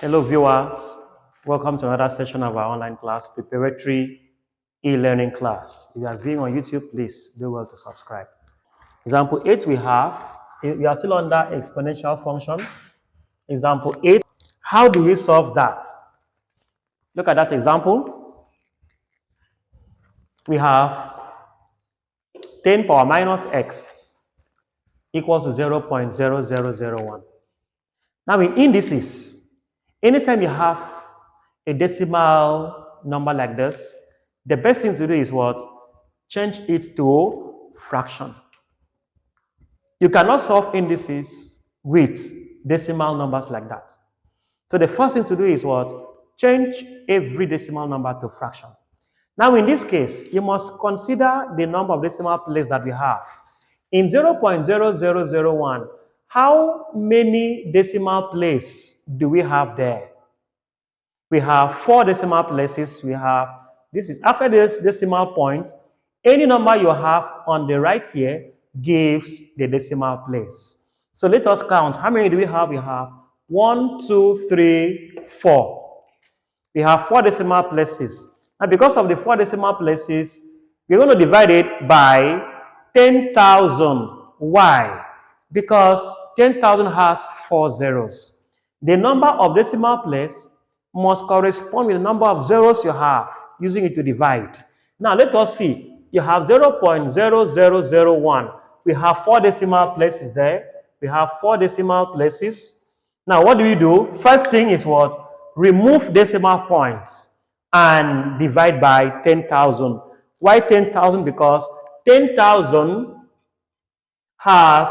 Hello viewers, welcome to another session of our online class, Preparatory e-learning class. If you are viewing on YouTube, please do well to subscribe. Example 8 we are still under exponential function. Example 8, how do we solve that? Look at that example. We have 10 power minus x equals to 0.0001. Now in indices, anytime you have a decimal number like this, the best thing to do is what? Change it to fraction. You cannot solve indices with decimal numbers like that. So the first thing to do is what? Change every decimal number to fraction. Now in this case, you must consider the number of decimal places that we have. In 0.0001, how many decimal places do we have there? We have 4 decimal places. After this decimal point, any number you have on the right here gives the decimal place. So let us count. How many do we have? We have 1, 2, 3, 4. We have 4 decimal places. Now because of the 4 decimal places, we're going to divide it by 10,000. Why? Because 10,000 has 4 zeros. The number of decimal place must correspond with the number of zeros you have, using it to divide. Now let us see. You have 0.0001. We have 4 decimal places there. We have 4 decimal places. Now what do? First thing is what? Remove decimal points and divide by 10,000. Why 10,000? Because 10,000 has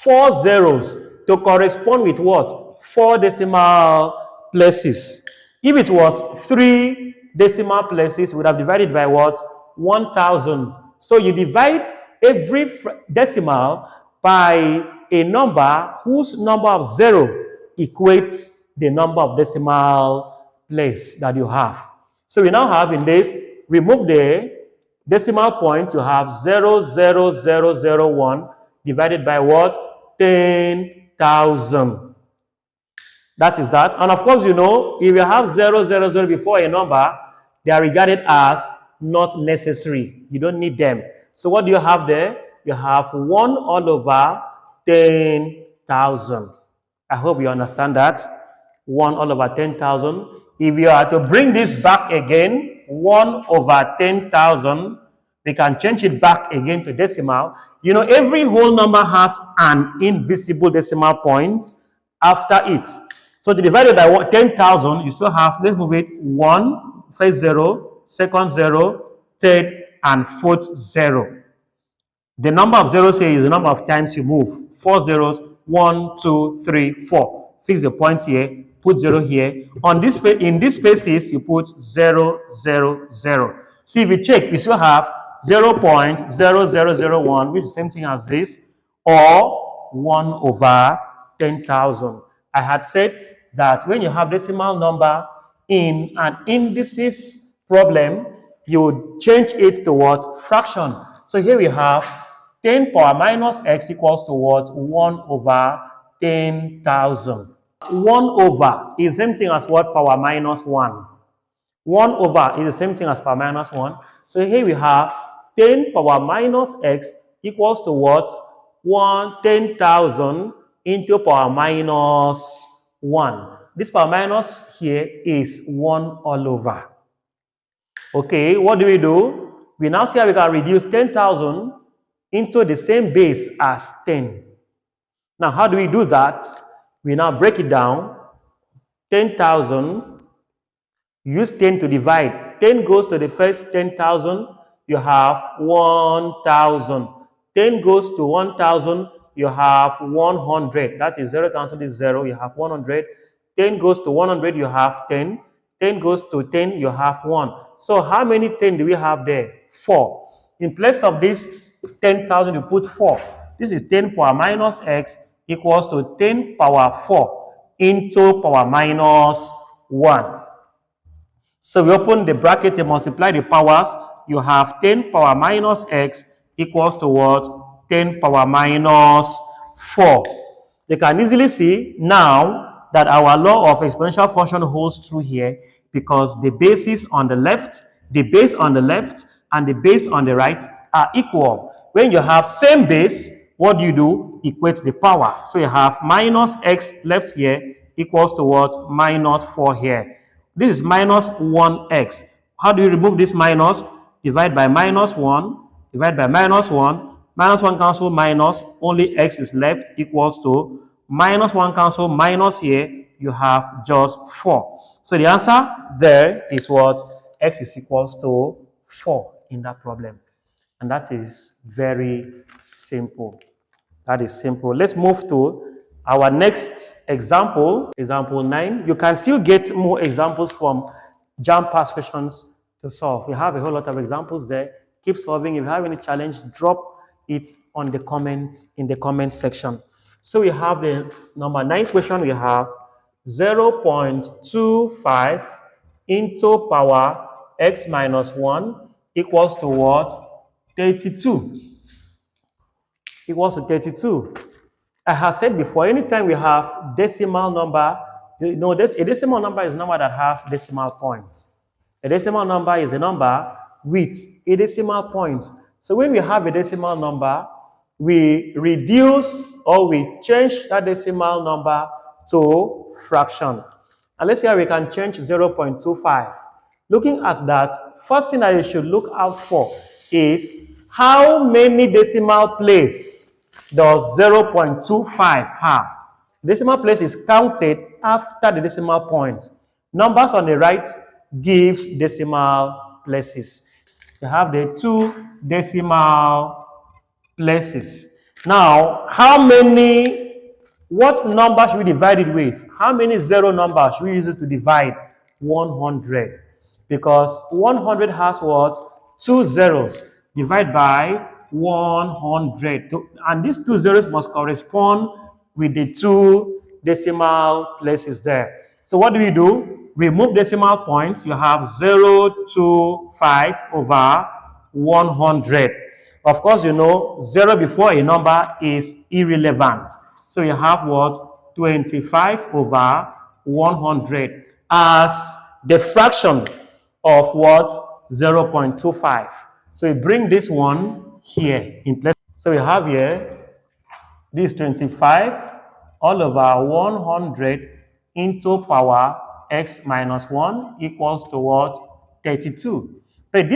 4 zeros to correspond with what? 4 decimal places. If it was 3 decimal places, we would have divided by what? 1,000. So you divide every decimal by a number whose number of 0 equates the number of decimal place that you have. So we now have in this, remove the decimal point, you have 0.0001 divided by what? 10,000. That is that. And of course, you know, if you have 000 before a number, they are regarded as not necessary. You don't need them. So what do you have there? You have 1 all over 10,000. I hope you understand that. 1 all over 10,000. If you are to bring this back again, 1 over 10,000, we can change it back again to decimal. You know, every whole number has an invisible decimal point after it. So to divide it by 10,000, you still have, let's move it, 1, first 0, second 0, third, and fourth 0. The number of zeros here is the number of times you move. 4 zeros, 1, 2, 3, 4. Fix the point here, put 0 here. In these spaces, you put 0, 0, 0. See, if you check, we still have 0.0001, which is the same thing as this, or 1 over 10,000. I had said that when you have decimal number in an indices problem, you would change it to what? Fraction. So here we have 10 power minus x equals to what? 1 over 10,000. 1 over is the same thing as what? Power minus 1. 1 over is the same thing as power minus 1. So here we have 10 power minus x equals to what? 10,000 into power minus 1. This power minus here is 1 all over. Okay, what do? We now see how we can reduce 10,000 into the same base as 10. Now, how do we do that? We now break it down. 10,000, use 10 to divide. 10 goes to the first 10,000, you have 1,000. 10 goes to 1,000, you have 100. That is 0 cancel this 0, you have 100. 10 goes to 100, you have 10. 10 goes to 10, you have 1. So how many 10 do we have there? 4. In place of this 10,000, you put 4. This is 10 power minus x equals to 10 power 4 into power minus 1. So we open the bracket and multiply the powers. You have 10 power minus x equals to what? 10 power minus 4. You can easily see now that our law of exponential function holds true here because the bases on the left, the base on the left, and the base on the right are equal. When you have same base, what do? Equate the power. So you have minus x left here equals to what? Minus 4 here. This is minus 1x. How do you remove this minus? Divide by minus 1, divide by minus 1, minus 1 cancel minus, only x is left equals to minus 1 cancel minus here, you have just 4. So the answer there is what? X is equals to 4 in that problem. And that is very simple. That is simple. Let's move to our next example, example 9. You can still get more examples from jam pass questions to solve. We have a whole lot of examples there. Keep solving. If you have any challenge, drop it on the in the comment section. So we have the number 9 question. We have 0.25 into power x minus 1 equals to what? 32. Equals to 32. I have said before, anytime we have decimal number, a decimal number is a number that has decimal points. A decimal number is a number with a decimal point. So when we have a decimal number, we reduce or we change that decimal number to fraction. And let's see how we can change 0.25. Looking at that, first thing that you should look out for is how many decimal places does 0.25 have? Decimal place is counted after the decimal point. Numbers on the right gives decimal places. You have the 2 decimal places. Now, what number should we divide it with? How many 0 numbers should we use it to divide 100? Because 100 has what? 2 zeros. Divide by 100. And these 2 zeros must correspond with the 2 decimal places there. So what do? Remove decimal points. You have 0 to 5 over 100. Of course, 0 before a number is irrelevant. So you have what? 25 over 100 as the fraction of what? 0.25. So we bring this one here in place. So we have here, this 25 all over 100 into power x minus 1 equals to what? 32. But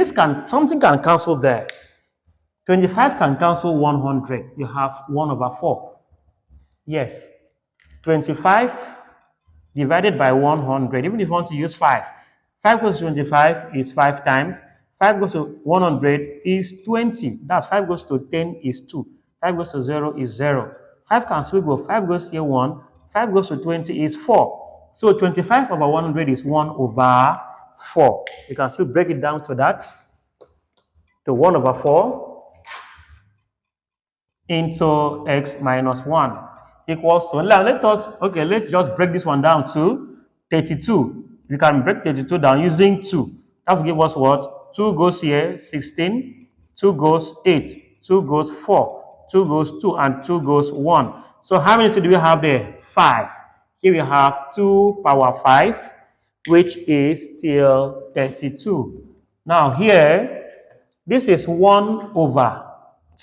something can cancel there. 25 can cancel 100. You have 1 over 4. Yes. 25 divided by 100. Even if you want to use 5. 5 goes to 25 is 5 times. 5 goes to 100 is 20. That's 5 goes to 10 is 2. 5 goes to 0 is 0. 5 can still go. 5 goes here 1. 5 goes to 20 is 4. So 25 over 100 is 1 over 4. You can still break it down to that. To 1 over 4 into x minus 1 equals to, let's just break this one down to 32. We can break 32 down using 2. That will give us what? 2 goes here, 16. 2 goes 8. 2 goes 4. 2 goes 2, and 2 goes 1. So how many 2 do we have there? 5. Here we have 2 power 5, which is still 32. Now here, this is 1 over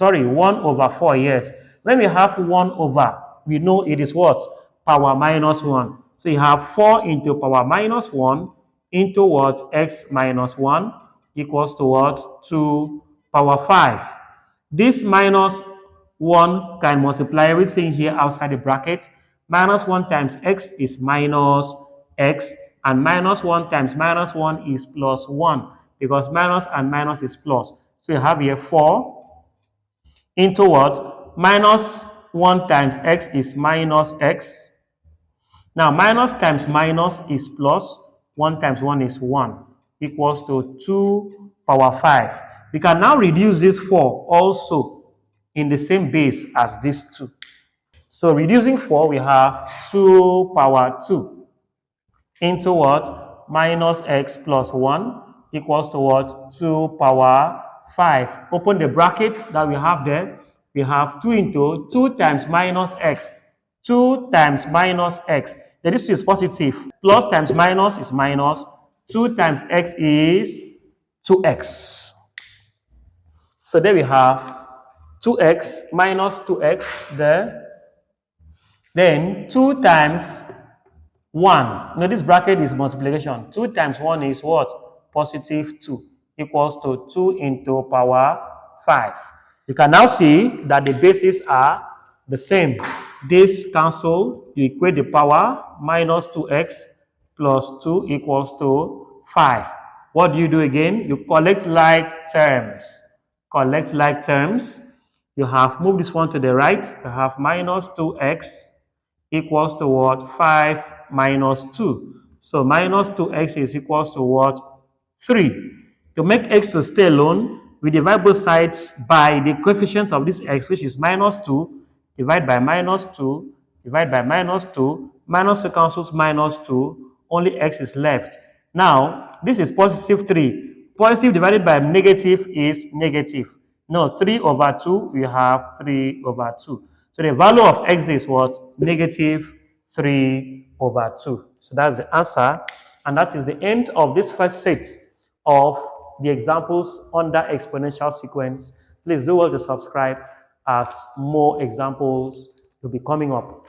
4, yes. When we have 1 over, we know it is what? Power minus 1. So you have 4 into power minus 1 into what? X minus 1 equals to what? 2 power 5. This minus 1 can multiply everything here outside the bracket. Minus 1 times x is minus x, and minus 1 times minus 1 is plus 1, because minus and minus is plus. So you have here 4 into what? Minus 1 times x is minus x. Now, minus times minus is plus. 1 times 1 is 1, equals to 2 power 5. We can now reduce this 4 also in the same base as this 2. So, reducing 4, we have 2 power 2 into what? Minus x plus 1 equals to what? 2 power 5. Open the brackets that we have there. We have 2 into 2 times minus x. 2 times minus x Then this is positive. Plus times minus is minus. 2 times x is 2x. So there we have 2x minus 2x there. Then 2 times 1. Now this bracket is multiplication. 2 times 1 is what? Positive 2 equals to 2 into power 5. You can now see that the bases are the same. This cancel, you equate the power minus 2x plus 2 equals to 5. What do you do again? You collect like terms. Collect like terms. You have moved this one to the right. You have minus 2x equals to what? 5 minus 2. So minus 2x is equals to what? 3. To make x to stay alone, we divide both sides by the coefficient of this x, which is minus 2, divide by minus 2, divide by minus 2, minus 2 cancels minus 2, only x is left. Now, this is positive 3. Positive divided by negative is negative. No, 3 over 2, we have 3 over 2. So the value of x is what? Negative 3 over 2. So that's the answer. And that is the end of this first set of the examples under exponential sequence. Please do well to subscribe as more examples will be coming up.